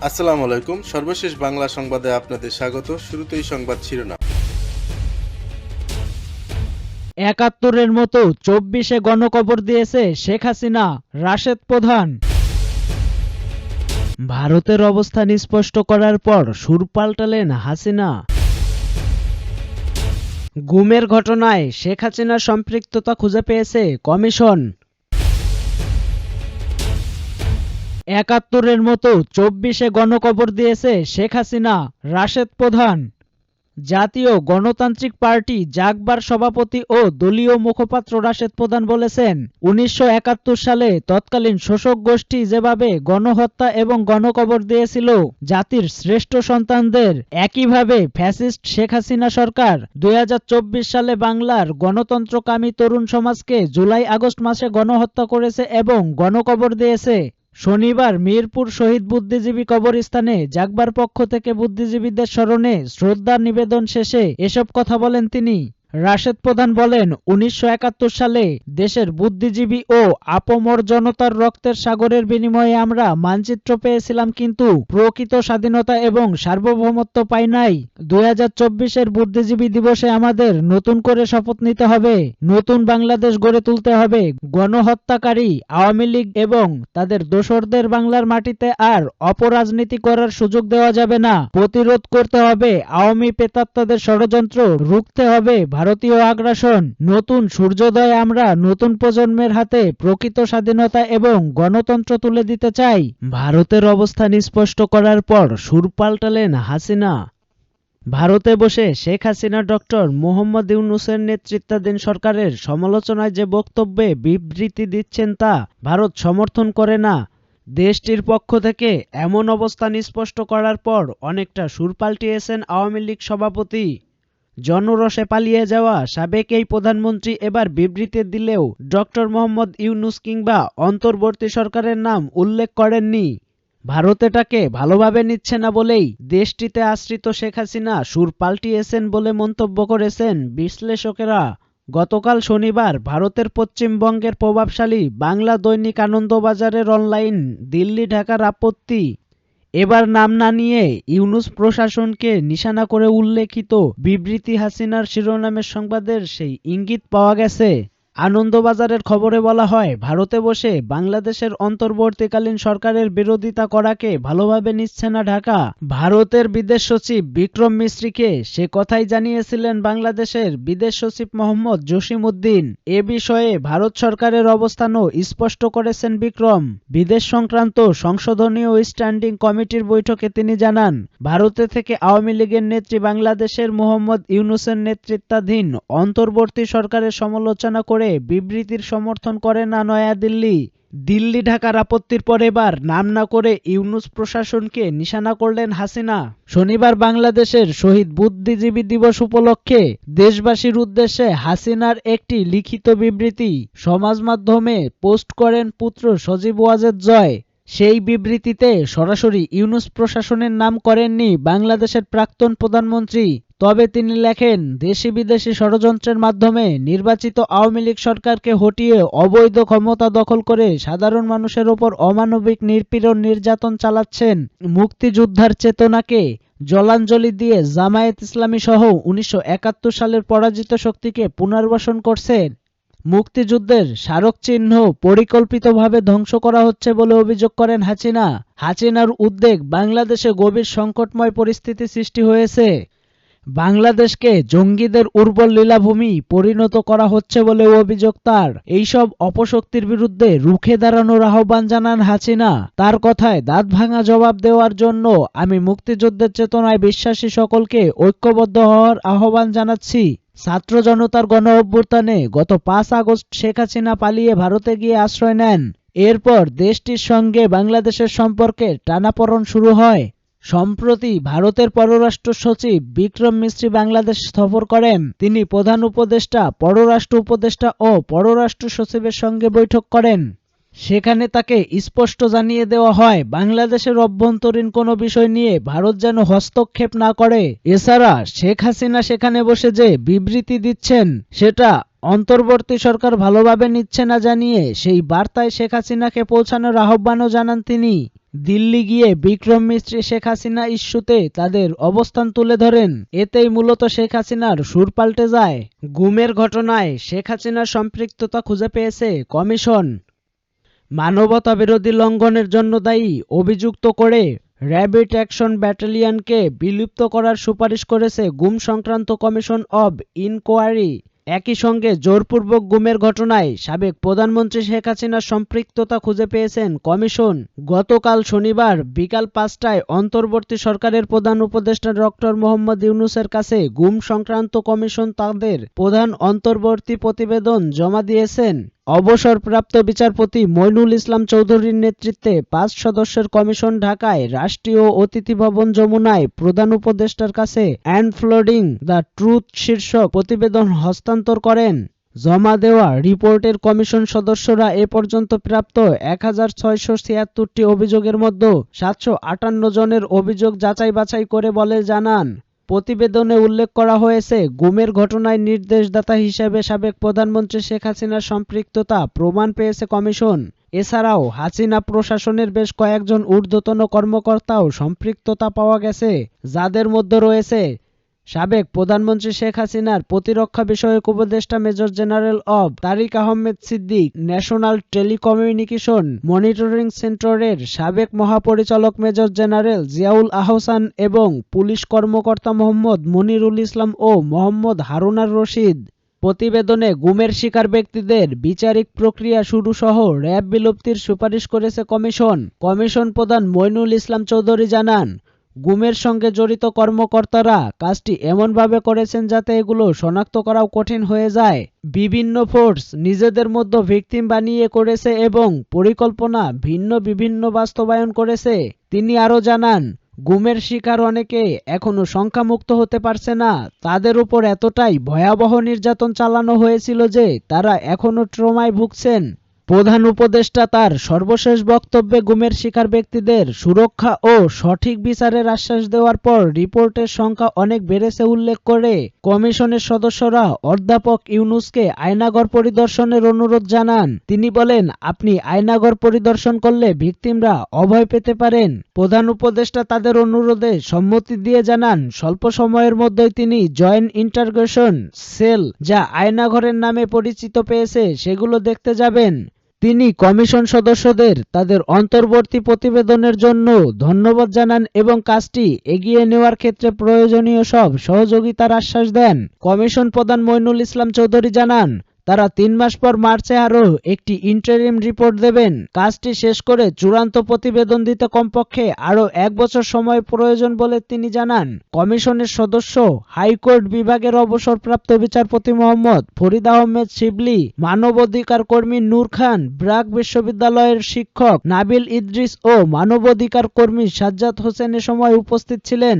আসসালামু আলাইকুম। সর্বশেষ বাংলা সংবাদে আপনাদের স্বাগত। শুরুতেই সংবাদ শিরোনাম। ৭১-এর মতো ২৪-এ গণকবর দিয়েছে শেখ হাসিনা, রাশেদ প্রধান। ভারতের অবস্থান স্পষ্ট করার পর সুর পাল্টালেন হাসিনা। গুমের ঘটনায় শেখ হাসিনার সম্পৃক্ততা খুঁজে পেয়েছে কমিশন। ৭১-এর মতো ২৪-এ গণকবর দিয়েছে শেখ হাসিনা, রাশেদ প্রধান। জাতীয় গণতান্ত্রিক পার্টি জাগবার সভাপতি ও দলীয় মুখপাত্র রাশেদ প্রধান বলেছেন, ১৯৭১ সালে তৎকালীন শোষক গোষ্ঠী যেভাবে গণহত্যা এবং গণকবর দিয়েছিল জাতির শ্রেষ্ঠ সন্তানদের, একইভাবে ফ্যাসিস্ট শেখ হাসিনা সরকার ২০২৪ সালে বাংলার গণতন্ত্রকামী তরুণ সমাজকে জুলাই-আগস্ট মাসে গণহত্যা করেছে এবং গণকবর দিয়েছে। শনিবার মিরপুর শহীদ বুদ্ধিজীবী কবরস্থানে জাগবার পক্ষ থেকে বুদ্ধিজীবীদের স্মরণে শ্রদ্ধা নিবেদন শেষে এসব কথা বলেন তিনি। রাশেদ প্রধান বলেন, ১৯৭১ সালে দেশের বুদ্ধিজীবী ও আপামর জনতার রক্তের সাগরের বিনিময়ে আমরা মানচিত্র পেয়েছিলাম, কিন্তু প্রকৃত স্বাধীনতা এবং সার্বভৌমত্ব পাই নাই। ২০২৪-এর বুদ্ধিজীবী দিবসে আমাদের নতুন করে শপথ নিতে হবে, নতুন বাংলাদেশ গড়ে তুলতে হবে। গণহত্যাকারী আওয়ামী লীগ এবং তাদের দোসরদের বাংলার মাটিতে আর অপরাজনীতি করার সুযোগ দেওয়া যাবে না। প্রতিরোধ করতে হবে আওয়ামী প্রেতাত্মাদের ষড়যন্ত্র, রুখতে হবে ভারতীয় আগ্রাসন। নতুন সূর্যোদয়ে আমরা নতুন প্রজন্মের হাতে প্রকৃত স্বাধীনতা এবং গণতন্ত্র তুলে দিতে চাই। ভারতের অবস্থান স্পষ্ট করার পর সুর পাল্টালেন হাসিনা। ভারতে বসে শেখ হাসিনা ডক্টর মোহাম্মদ ইউনূসের নেতৃত্বাধীন সরকারের সমালোচনায় যে বক্তব্যে বিবৃতি দিচ্ছেন তা ভারত সমর্থন করে না। দেশটির পক্ষ থেকে এমন অবস্থান স্পষ্ট করার পর অনেকটা সুর পাল্টিয়েছেন আওয়ামী লীগ সভাপতি। জনরসে পালিয়ে যাওয়া সাবেক এই প্রধানমন্ত্রী এবার বিবৃতি দিলেও ডক্টর মোহাম্মদ ইউনূস কিংবা অন্তর্বর্তী সরকারের নাম উল্লেখ করেননি। ভারত এটাকে ভালোভাবে নিচ্ছে না বলেই দেশটিতে আশ্রিত শেখ হাসিনা সুর পাল্টিয়েছেন বলে মন্তব্য করেছেন বিশ্লেষকেরা। গতকাল শনিবার ভারতের পশ্চিমবঙ্গের প্রভাবশালী বাংলা দৈনিক আনন্দবাজারের অনলাইন দিল্লি ঢাকার আপত্তি, এবার নাম না নিয়ে ইউনূস প্রশাসনকে নিশানা করে উল্লেখিত বিবৃতি হাসিনার শিরোনামের সংবাদের সেই ইঙ্গিত পাওয়া গেছে। আনন্দবাজারের খবরে বলা হয়, ভারতে বসে বাংলাদেশের অন্তর্বর্তীকালীন সরকারের বিরোধিতা করাকে ভালোভাবে নিচ্ছে না ঢাকা। ভারতের বিদেশ সচিব বিক্রম মিশ্রিকে সে কথাই জানিয়েছিলেন বাংলাদেশের বিদেশ সচিব মোহাম্মদ জসিম-উদ্দিন। এ বিষয়ে ভারত সরকারের অবস্থানও স্পষ্ট করেছেন বিক্রম। বিদেশ সংক্রান্ত সংশোধনীয় স্ট্যান্ডিং কমিটির বৈঠকে তিনি জানান, ভারতে থেকে আওয়ামী লীগের নেত্রী বাংলাদেশের মোহাম্মদ ইউনূসের নেতৃত্বাধীন অন্তর্বর্তী সরকারের সমালোচনা করে বিবৃতির সমর্থন করে না নয়াদিল্লি। দিল্লি ঢাকার আপত্তির পর এবার নাম না করে ইউনূস প্রশাসনকে নিশানা করলেন হাসিনা। শনিবার বাংলাদেশের শহীদ বুদ্ধিজীবী দিবস উপলক্ষে দেশবাসীর উদ্দেশ্যে হাসিনার একটি লিখিত বিবৃতি সমাজ মাধ্যমে পোস্ট করেন পুত্র সজীব ওয়াজেদ জয়। সেই বিবৃতিতে সরাসরি ইউনূস প্রশাসনের নাম করেননি বাংলাদেশের প্রাক্তন প্রধানমন্ত্রী, তবে তিনি লেখেন, দেশি বিদেশি ষড়যন্ত্রের মাধ্যমে নির্বাচিত আওয়ামী লীগ সরকারকে হটিয়ে অবৈধ ক্ষমতা দখল করে সাধারণ মানুষের ওপর অমানবিক নিপীড়ন নির্যাতন চালাচ্ছেন। মুক্তিযোদ্ধার চেতনাকে জলাঞ্জলি দিয়ে জামায়াত ইসলামী সহ ১৯৭১ সালের পরাজিত শক্তিকে পুনর্বাসন করছেন। মুক্তিযুদ্ধের স্মারকচিহ্ন পরিকল্পিতভাবে ধ্বংস করা হচ্ছে বলে অভিযোগ করেন হাসিনা। হাসিনার উদ্বেগ, বাংলাদেশে গভীর সংকটময় পরিস্থিতি সৃষ্টি হয়েছে। বাংলাদেশকে জঙ্গিদের উর্বর লীলাভূমি পরিণত করা হচ্ছে বলে অভিযোগ তার। এইসব অপশক্তির বিরুদ্ধে রুখে দাঁড়ানোর আহ্বান জানান হাসিনা। তার কথায় দাঁত ভাঙা জবাব দেওয়ার জন্য আমি মুক্তিযুদ্ধের চেতনায় বিশ্বাসী সকলকে ঐক্যবদ্ধ হওয়ার আহ্বান জানাচ্ছি। ছাত্র জনতার গণ অভ্যুত্থানে গত ৫ আগস্ট শেখ হাসিনা পালিয়ে ভারতে গিয়ে আশ্রয় নেন। এরপর দেশটির সঙ্গে বাংলাদেশের সম্পর্কের টানাপোড়েন শুরু হয়। সম্প্রতি ভারতের পররাষ্ট্র সচিব বিক্রম মিশ্রি বাংলাদেশ সফর করেন। তিনি প্রধান উপদেষ্টা, পররাষ্ট্র উপদেষ্টা ও পররাষ্ট্র সচিবের সঙ্গে বৈঠক করেন। সেখানে তাকে স্পষ্ট জানিয়ে দেওয়া হয়, বাংলাদেশের অভ্যন্তরীণ কোনো বিষয় নিয়ে ভারত যেন হস্তক্ষেপ না করে। এছাড়া শেখ হাসিনা সেখানে বসে যে বিবৃতি দিচ্ছেন সেটা অন্তর্বর্তী সরকার ভালোভাবে নিচ্ছে না জানিয়ে সেই বার্তায় শেখ হাসিনাকে পৌঁছানোর আহ্বানও জানান তিনি। দিল্লি গিয়ে বিক্রম মিস্ত্রি শেখ হাসিনা ইস্যুতে তাদের অবস্থান তুলে ধরেন। এতেই মূলত শেখ হাসিনার সুর পাল্টে যায়। গুমের ঘটনায় শেখ হাসিনার সম্পৃক্ততা খুঁজে পেয়েছে কমিশন। মানবতাবিরোধী লঙ্ঘনের জন্য দায়ী অভিযুক্ত করে র্যাপিড অ্যাকশন ব্যাটালিয়নকে বিলুপ্ত করার সুপারিশ করেছে গুম সংক্রান্ত কমিশন অব ইনকোয়ারি। একই সঙ্গে জোরপূর্বক গুমের ঘটনায় সাবেক প্রধানমন্ত্রী শেখ হাসিনার সম্পৃক্ততা খুঁজে পেয়েছেন কমিশন। গতকাল শনিবার বিকাল ৫টায় অন্তর্বর্তী সরকারের প্রধান উপদেষ্টা ডক্টর মোহাম্মদ ইউনূসের কাছে গুম সংক্রান্ত কমিশন তাদের প্রধান অন্তর্বর্তী প্রতিবেদন জমা দিয়েছেন। অবসরপ্রাপ্ত বিচারপতি মইনুল ইসলাম চৌধুরীর নেতৃত্বে ৫ সদস্যের কমিশন ঢাকায় রাষ্ট্রীয় অতিথি ভবন যমুনায় প্রধান উপদেষ্টার কাছে আনফোল্ডিং দ্য ট্রুথ শীর্ষক প্রতিবেদন হস্তান্তর করেন। জমা দেওয়া রিপোর্টের কমিশন সদস্যরা এ পর্যন্ত প্রাপ্ত ১৬৭৬টি অভিযোগের মধ্যে ৭৫৮ জনের অভিযোগ যাচাই বাছাই করে বলে জানান। প্রতিবেদনে উল্লেখ করা হয়েছে, গুমের ঘটনায় নির্দেশদাতা হিসেবে সাবেক প্রধানমন্ত্রী শেখ হাসিনার সম্পৃক্ততা প্রমাণ পেয়েছে কমিশন। এছাড়াও হাসিনা প্রশাসনের বেশ কয়েকজন ঊর্ধ্বতন কর্মকর্তাও সম্পৃক্ততা পাওয়া গেছে, যাদের মধ্যে রয়েছে সাবেক প্রধানমন্ত্রী শেখ হাসিনার প্রতিরক্ষা বিষয়ক উপদেষ্টা major general of Tariq Ahmed Siddique, national telecommunication monitoring সেন্টারের সাবেক মহাপরিচালক মেজর জেনারেল জিয়াউল আহসান এবং পুলিশ কর্মকর্তা মোহাম্মদ মনিরুল ইসলাম ও মোহাম্মদ হারুনার রশিদ। প্রতিবেদনে গুমের শিকার ব্যক্তিদের বিচারিক প্রক্রিয়া শুরু সহ র্যাব বিলুপ্তির সুপারিশ করেছে কমিশন। কমিশন প্রধান মইনুল ইসলাম চৌধুরী জানান, গুমের সঙ্গে জড়িত কর্মকর্তারা কাজটি এমনভাবে করেছেন যাতে এগুলো শনাক্ত করাও কঠিন হয়ে যায়। বিভিন্ন ফোর্স নিজেদের মধ্যে ভিকটিম বানিয়ে করেছে এবং পরিকল্পনা বিভিন্ন বাস্তবায়ন করেছে। তিনি আরও জানান, গুমের শিকার অনেকে এখনো সংখ্যামুক্ত হতে পারছে না। তাদের উপর এতটাই ভয়াবহ নির্যাতন চালানো হয়েছিল যে তারা এখনো ট্রমায় ভুগছেন। প্রধান উপদেষ্টা তার সর্বশেষ বক্তব্যে গুমের শিকার ব্যক্তিদের সুরক্ষা ও সঠিক বিচারের আশ্বাস দেওয়ার পর রিপোর্টের সংখ্যা অনেক বেড়েছে উল্লেখ করে কমিশনের সদস্যরা অধ্যাপক ইউনূসকে আয়নাঘর পরিদর্শনের অনুরোধ জানান। তিনি বলেন, আপনি আয়নাঘর পরিদর্শন করলে ভিকটিমরা অভয় পেতে পারেন। প্রধান উপদেষ্টা তাদের অনুরোধে সম্মতি দিয়ে জানান, স্বল্প সময়ের মধ্যেই তিনি জয়েন্ট ইন্টারোগেশন সেল, যা আয়নাঘরের নামে পরিচিত পেয়েছে, সেগুলো দেখতে যাবেন। তিনি কমিশন সদস্যদের তাদের অন্তর্বর্তী প্রতিবেদনের জন্য ধন্যবাদ জানান এবং কাজটি এগিয়ে নেওয়ার ক্ষেত্রে প্রয়োজনীয় সব সহযোগিতার আশ্বাস দেন। কমিশন প্রধান মইনুল ইসলাম চৌধুরী জানান, তারা ৩ মাস পর মার্চে আরও একটি ইন্টারিম রিপোর্ট দেবেন। কাজটি শেষ করে চূড়ান্ত প্রতিবেদন দিতে কমপক্ষে আরও ১ বছর সময় প্রয়োজন বলে তিনি জানান। কমিশনের সদস্য হাইকোর্ট বিভাগের অবসরপ্রাপ্ত বিচারপতি মোহাম্মদ ফরিদ আহমেদ শিবলি, মানবাধিকার কর্মী নূর খান, ব্র্যাক বিশ্ববিদ্যালয়ের শিক্ষক নাবিল ইদ্রিস ও মানবাধিকার কর্মী সাজ্জাদ হোসেন এ সময় উপস্থিত ছিলেন।